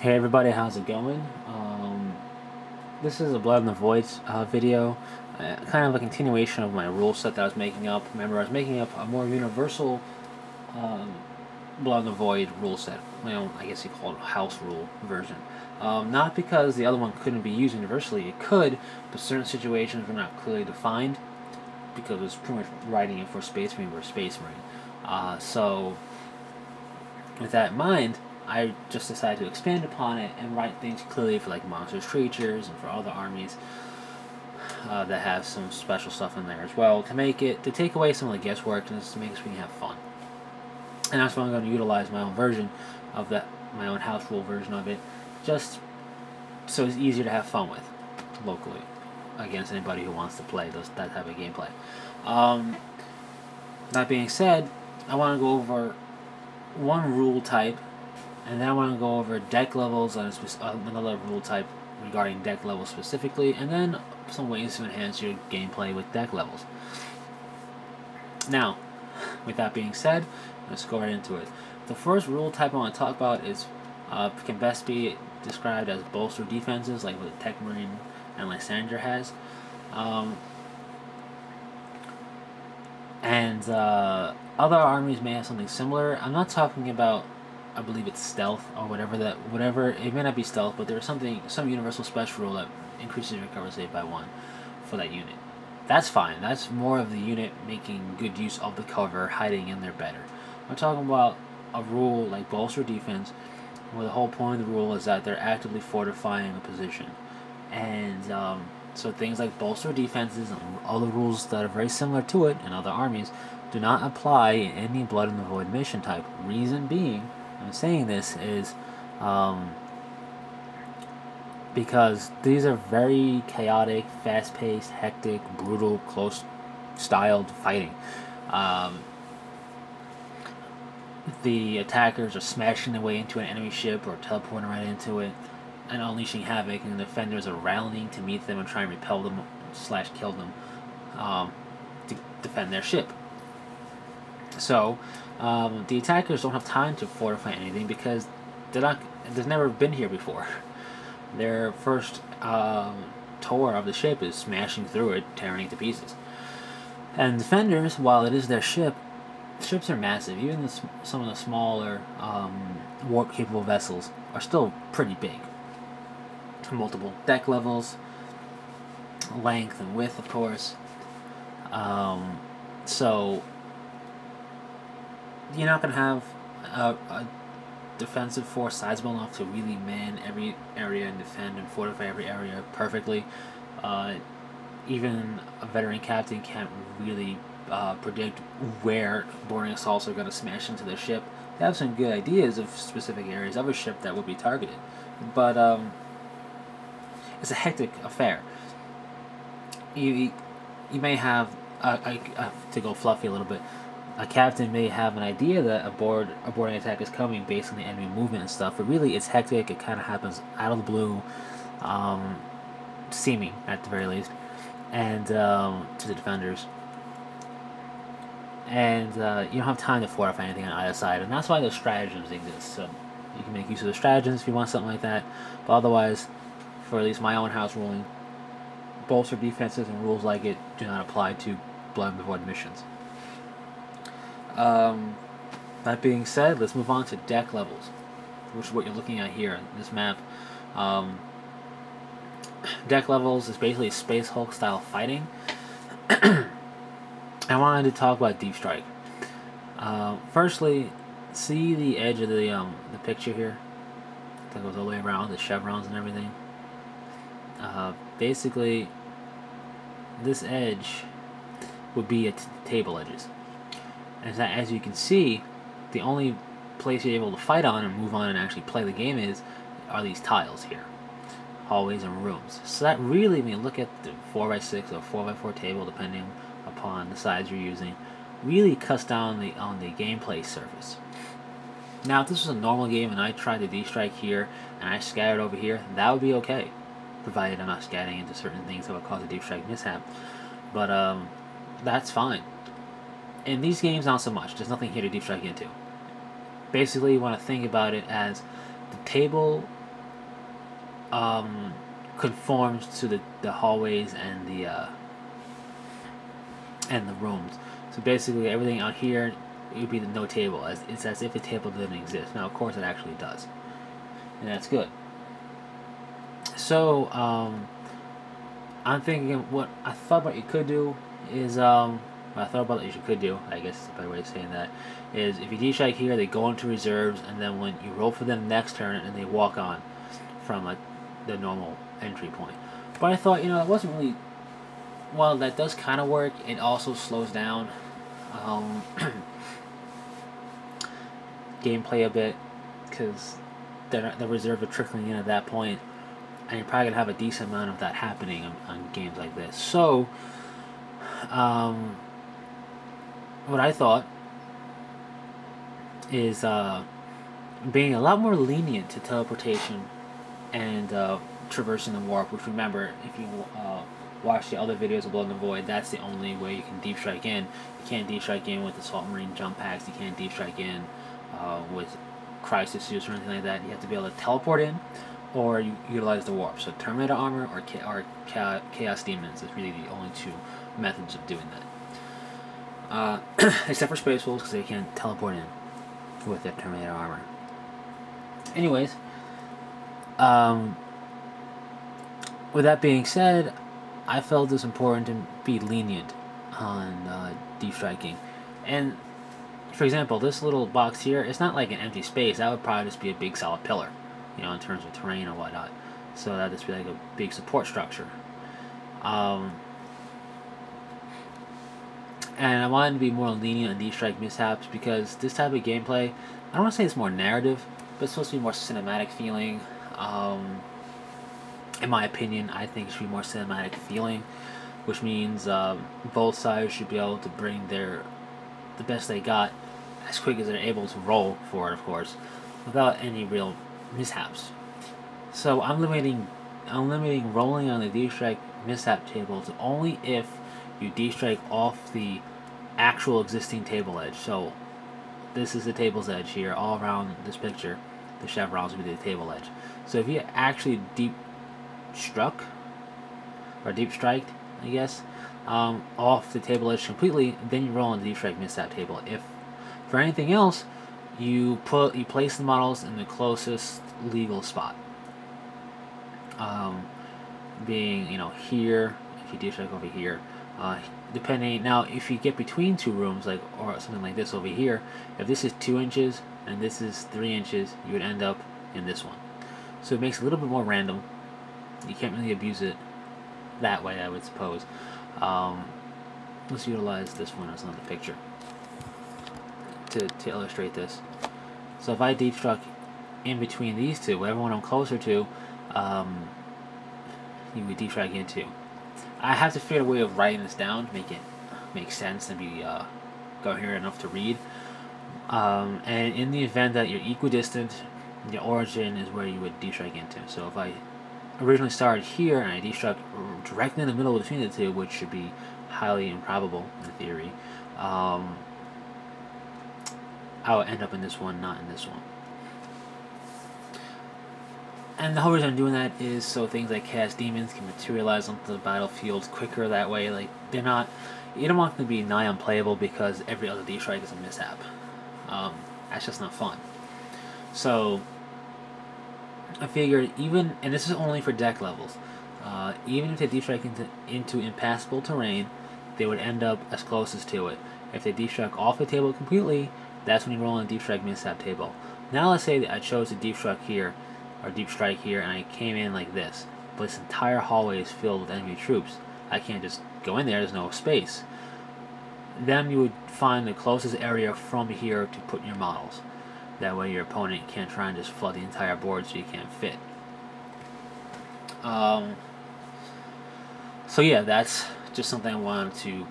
Hey everybody, how's it going? This is a Blood in the Void video, kind of a continuation of my rule set that I was making up. Remember, I was making up a more universal um, Blood in the Void rule set. My own, I guess you call it a house rule version. Not because the other one couldn't be used universally, it could, but certain situations were not clearly defined because it was pretty much writing it for Space Marine versus Space Marine. So with that in mind, I just decided to expand upon it and write things clearly for like monsters, creatures, and for other armies that have some special stuff in there as well to take away some of the guesswork and just to make us really have fun. And that's why I'm going to utilize my own version of that, my own house rule version of it, just so it's easier to have fun with locally against anybody who wants to play that type of gameplay. That being said, I want to go over one rule type, and then I want to go over deck levels on another rule type regarding deck levels specifically, and then some ways to enhance your gameplay with deck levels. Now, with that being said, let's go right into it. The first rule type I want to talk about is can best be described as bolster defenses, like what Tech Marine and Lysander has. And other armies may have something similar. I'm not talking about, I believe it's stealth or whatever. It may not be stealth, but there's some universal special rule that increases your recovery save by 1 for that unit. That's fine. That's more of the unit making good use of the cover, hiding in there better. I'm talking about a rule like bolster defense, where the whole point of the rule is that they're actively fortifying a position. And so things like bolster defenses and other rules that are very similar to it in other armies do not apply in any Blood in the Void mission type. Reason being, I'm saying this is because these are very chaotic, fast-paced, hectic, brutal, close-styled fighting. The attackers are smashing their way into an enemy ship or teleporting right into it and unleashing havoc, and the defenders are rallying to meet them and try and repel them / kill them to defend their ship. So the attackers don't have time to fortify anything because they've never been here before. Their first tour of the ship is smashing through it, tearing it to pieces. And defenders, while it is their ship, ships are massive. Even some of the smaller warp-capable vessels are still pretty big. Multiple deck levels, length and width, of course. So you're not going to have a defensive force sizable enough to really man every area and defend and fortify every area perfectly. Even a veteran captain can't really predict where boarding assaults are going to smash into their ship. They have some good ideas of specific areas of a ship that would be targeted, but it's a hectic affair. You may have to go fluffy a little bit. A captain may have an idea that a boarding attack is coming based on the enemy movement and stuff, but really it's hectic. It kind of happens out of the blue, seeming at the very least, and to the defenders. And you don't have time to fortify anything on either side, and that's why those stratagems exist. So you can make use of the stratagems if you want something like that, but otherwise, for at least my own house ruling, bolster defenses and rules like it do not apply to Blood in the Void missions. That being said, let's move on to deck levels, which is what you're looking at here in this map. Deck levels is basically Space Hulk style fighting. I wanted to talk about Deep Strike. Firstly, see the edge of the picture here that goes all the way around, the chevrons and everything. Basically, this edge would be at table edges. And as you can see, the only place you're able to fight on and move on and actually play the game are these tiles here. Hallways and rooms. So that really, when you look at the 4x6 or 4x4 table, depending upon the size you're using, really cuts down on the gameplay surface. Now, if this was a normal game and I tried to D-strike here and I scattered over here, that would be okay, provided I'm not scattering into certain things that would cause a deep strike mishap. But that's fine. In these games, not so much. There's nothing here to deep strike into. Basically, you want to think about it as the table conforms to the hallways and the rooms. So basically, everything out here, it would be the no table. It's as if a table didn't exist. Now, of course, it actually does, and that's good. So, I'm thinking what I thought about you could do is what I thought about that you could do, I guess is a better way of saying that, is if you D-strike here, they go into reserves, and then when you roll for them next turn, and they walk on from like the normal entry point. But I thought, it wasn't really. Well, that does kind of work. It also slows down gameplay a bit because the reserve are trickling in at that point, and you're probably gonna have a decent amount of that happening on games like this. So, what I thought is being a lot more lenient to teleportation and traversing the warp. Which, remember, if you watch the other videos of Blood in the Void, that's the only way you can deep strike in. You can't deep strike in with Assault Marine jump packs. You can't deep strike in with Crisis suits or anything like that. You have to be able to teleport in, or you utilize the warp. So Terminator armor or Chaos Demons is really the only two methods of doing that. Except for Space Wolves, because they can't teleport in with their Terminator armor. Anyways, with that being said, I felt it's important to be lenient on deep striking. And, for example, this little box here, it's not like an empty space. That would probably just be a big solid pillar, in terms of terrain or whatnot. So that would just be like a big support structure. And I wanted to be more lenient on deep strike mishaps because this type of gameplay, I don't want to say it's more narrative, but it's supposed to be more cinematic feeling. In my opinion, I think it should be more cinematic feeling, which means both sides should be able to bring the best they got as quick as they're able to roll for it, of course, without any real mishaps. So I'm limiting rolling on the D-strike mishap table to only if you D-strike off the actual existing table edge. So this is the table's edge here, all around this picture. The chevrons would be the table edge. So if you actually deep striked, I guess, off the table edge completely, then you roll on the deep strike mishap table. If for anything else, you place the models in the closest legal spot. Being here, if you deep strike over here, depending now if you get between two rooms or something like this over here, if this is 2 inches and this is 3 inches, you would end up in this one. So it makes it a little bit more random. You can't really abuse it that way, I would suppose. Let's utilize this one as another picture to illustrate this. So if I deep struck in between these two, whatever one I'm closer to, you would deep strike into. I have to figure a way of writing this down to make it make sense and be coherent enough to read. And in the event that you're equidistant, the origin is where you would deep strike into. So if I originally started here and I deep struck directly in the middle between the two, which should be highly improbable in theory, I would end up in this one, not in this one. And the whole reason I'm doing that is so things like Chaos Demons can materialize onto the battlefield quicker that way. Like, they're not, you don't want them to be nigh unplayable because every other deep strike is a mishap. That's just not fun. So I figured even, and this is only for deck levels, even if they deep strike into impassable terrain, they would end up as close as to it. If they deep strike off the table completely, that's when you roll on a deep strike mishap table. Now let's say that I chose to deep strike here, or deep strike here, and I came in like this, but this entire hallway is filled with enemy troops. I can't just go in there, there's no space. Then you would find the closest area from here to put your models. That way your opponent can't try and just flood the entire board so you can't fit. So yeah, that's just something I wanted to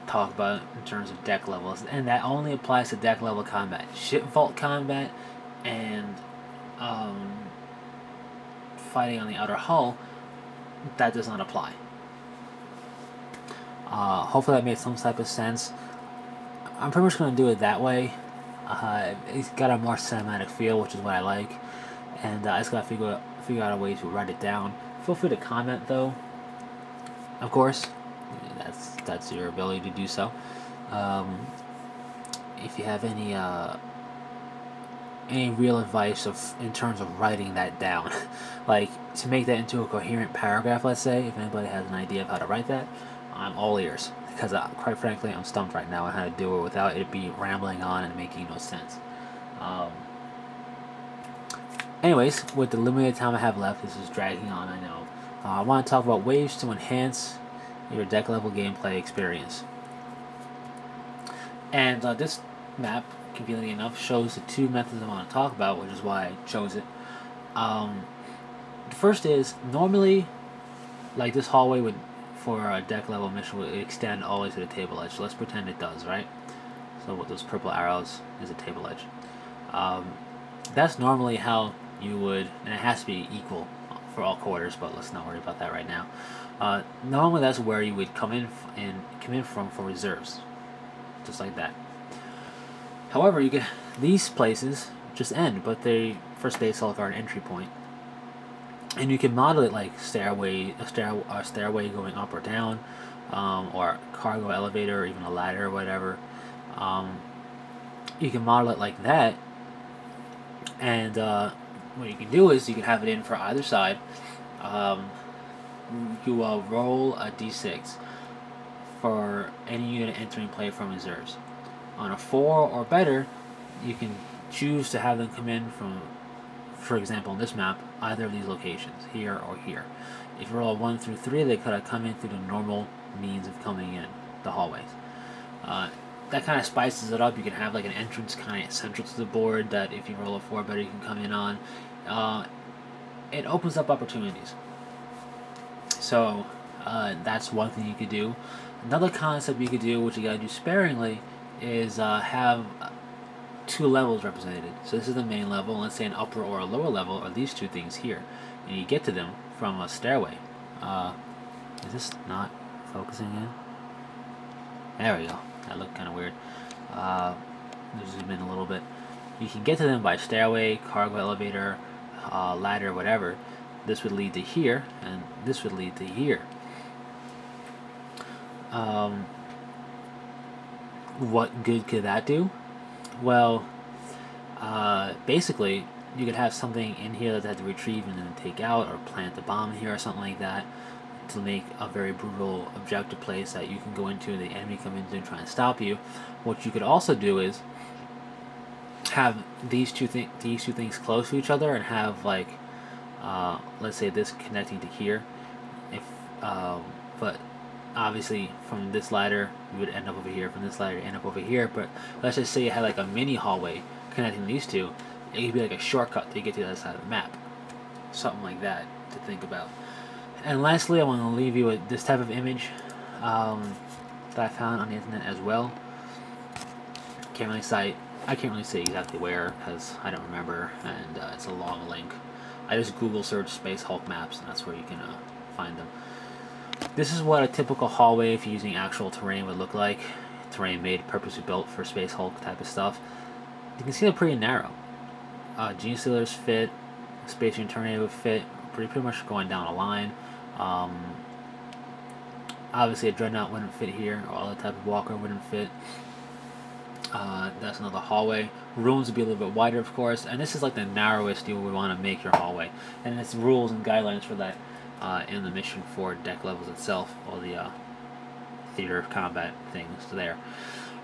talk about in terms of deck levels, and that only applies to deck level combat. Ship vault combat and fighting on the outer hull, that does not apply. Hopefully that made some type of sense. I'm pretty much going to do it that way. It's got a more cinematic feel, which is what I like, and I just got to figure out a way to write it down. Feel free to comment though. Of course, that's your ability to do so. If you have any real advice in terms of writing that down, like to make that into a coherent paragraph, let's say, if anybody has an idea of how to write that, I'm all ears, because quite frankly I'm stumped right now on how to do it without it be rambling on and making no sense. Anyways, with the limited time I have left, this is dragging on, I know. I want to talk about ways to enhance your deck level gameplay experience. And this map, conveniently enough, shows the two methods I want to talk about, which is why I chose it. The first is, normally, like this hallway would, for a deck level mission, would extend all the way to the table edge. So let's pretend it does, right? So with those purple arrows is a table edge. That's normally how you would, and it has to be equal for all quarters, but let's not worry about that right now. Normally that's where you would come in from for reserves, just like that. However, you get these places just end, but they for Space Hulk are an entry point, and you can model it like a stairway going up or down, or a cargo elevator, or even a ladder or whatever. You can model it like that, and what you can do is you can have it in for either side. You roll a d6 for any unit entering play from reserves. On a 4 or better, you can choose to have them come in from, for example, in this map, either of these locations, here or here. If you roll a 1 through 3, they could have come in through the normal means of coming in, the hallways. That kind of spices it up. You can have like an entrance kind of central to the board that if you roll a 4 or better, you can come in on. It opens up opportunities. So that's one thing you could do. Another concept you could do, which you gotta do sparingly, is have 2 levels represented. So this is the main level, and let's say an upper or a lower level are these 2 things here, and you get to them from a stairway. Is this not focusing in? There we go. That looked kind of weird. Let's zoom in a little bit. You can get to them by stairway, cargo elevator, ladder, whatever. This would lead to here, and this would lead to here. What good could that do? Well, basically, you could have something in here that they have to retrieve and then take out, or plant the bomb in here or something like that, to make a very brutal objective place that you can go into and the enemy come into and try and stop you. What you could also do is have these two things close to each other and have like let's say this connecting to here. But obviously from this ladder you would end up over here, from this ladder you end up over here, but let's just say you had like a mini hallway connecting these two. It could be like a shortcut to get to the other side of the map. Something like that to think about. And lastly, I want to leave you with this type of image that I found on the internet as well. I can't really say exactly where because I don't remember, and it's a long link. I just Google search Space Hulk maps, and that's where you can find them. This is what a typical hallway, if you're using actual terrain, would look like. Terrain made, purposely built for Space Hulk type of stuff. You can see they're pretty narrow. Gene Stealers fit, Space Marine Tornado would fit, pretty much going down a line. Obviously a Dreadnought wouldn't fit here, or other type of walker wouldn't fit. That's another hallway. Rooms would be a little bit wider, of course, and this is like the narrowest you would want to make your hallway. And it's rules and guidelines for that in the mission for deck levels itself, or the theater of combat things there.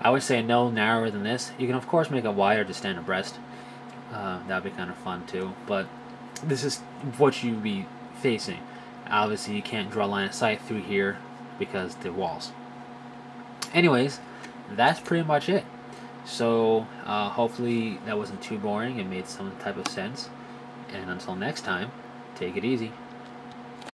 I would say no narrower than this. You can of course make it wider to stand abreast. That would be kind of fun too, but this is what you'd be facing. Obviously you can't draw a line of sight through here because the walls. Anyways, that's pretty much it. So hopefully that wasn't too boring and made some type of sense. And until next time, take it easy.